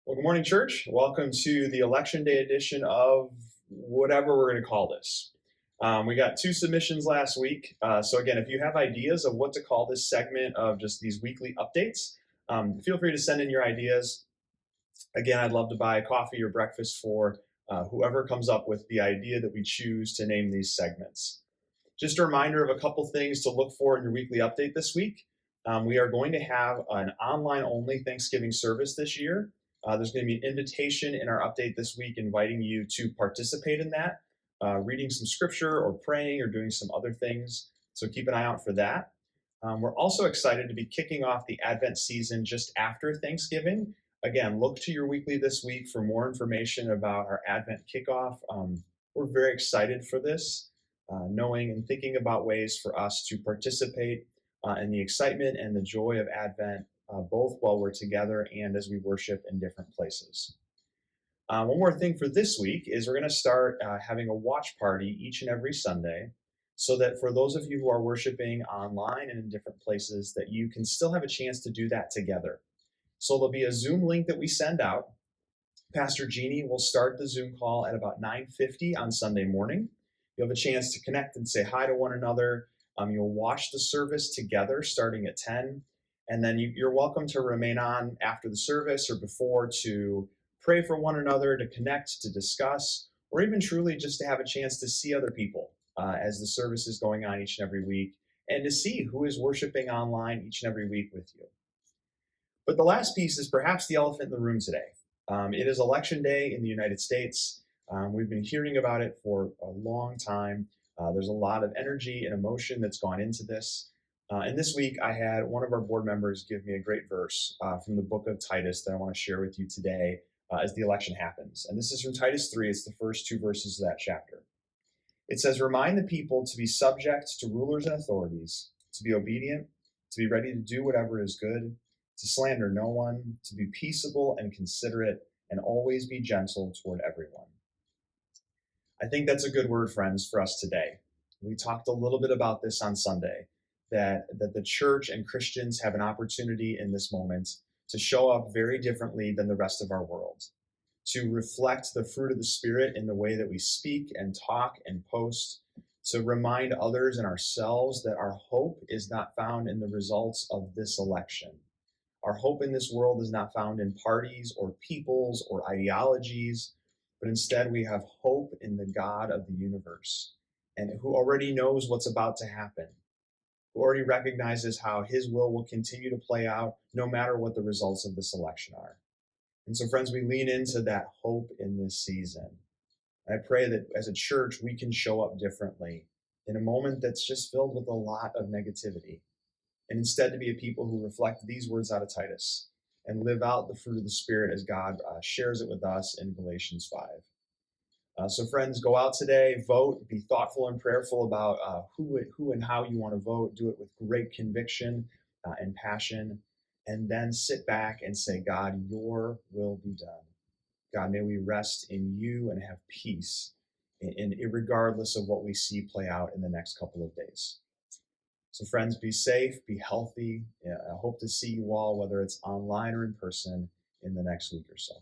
Well, good morning, church. Welcome to the Election Day edition of whatever we're going to call this. We got two submissions last week. So, again, if you have ideas of what to call this segment of just these weekly updates, feel free to send in your ideas. Again, I'd love to buy coffee or breakfast for whoever comes up with the idea that we choose to name these segments. Just a reminder of a couple things to look for in your weekly update this week. We are going to have an online only Thanksgiving service this year. There's going to be an invitation in our update this week inviting you to participate in that, reading some scripture or praying or doing some other things. So keep an eye out for that. We're also excited to be kicking off the Advent season just after Thanksgiving. Again, look to your weekly this week for more information about our Advent kickoff. We're very excited for this, knowing and thinking about ways for us to participate in the excitement and the joy of Advent, both while we're together and as we worship in different places. One more thing for this week is we're going to start having a watch party each and every Sunday, so that for those of you who are worshiping online and in different places, that you can still have a chance to do that together. So there'll be a Zoom link that we send out. Pastor Jeannie will start the Zoom call at about 9:50 on Sunday morning. You'll have a chance to connect and say hi to one another. You'll watch the service together starting at 10. And then you're welcome to remain on after the service or before to pray for one another, to connect, to discuss, or even truly just to have a chance to see other people as the service is going on each and every week, and to see who is worshiping online each and every week with you. But the last piece is perhaps the elephant in the room today. It is Election Day in the United States. We've been hearing about it for a long time. There's a lot of energy and emotion that's gone into this. And this week, I had one of our board members give me a great verse from the book of Titus that I want to share with you today as the election happens. And this is from Titus 3. It's the first two verses of that chapter. It says, "Remind the people to be subject to rulers and authorities, to be obedient, to be ready to do whatever is good, to slander no one, to be peaceable and considerate, and always be gentle toward everyone." I think that's a good word, friends, for us today. We talked a little bit about this on Sunday, that the church and Christians have an opportunity in this moment to show up very differently than the rest of our world, to reflect the fruit of the Spirit in the way that we speak and talk and post, to remind others and ourselves that our hope is not found in the results of this election. Our hope in this world is not found in parties or peoples or ideologies, but instead we have hope in the God of the universe, and who already knows what's about to happen, who already recognizes how his will continue to play out no matter what the results of this election are. And so, friends, we lean into that hope in this season. And I pray that as a church, we can show up differently in a moment that's just filled with a lot of negativity, and instead to be a people who reflect these words out of Titus and live out the fruit of the Spirit as God shares it with us in Galatians 5. So, friends, go out today, vote, be thoughtful and prayerful about who and how you want to vote. Do it with great conviction and passion, and then sit back and say, God, your will be done. God, may we rest in you and have peace, regardless of what we see play out in the next couple of days. So, friends, be safe, be healthy. I hope to see you all, whether it's online or in person, in the next week or so.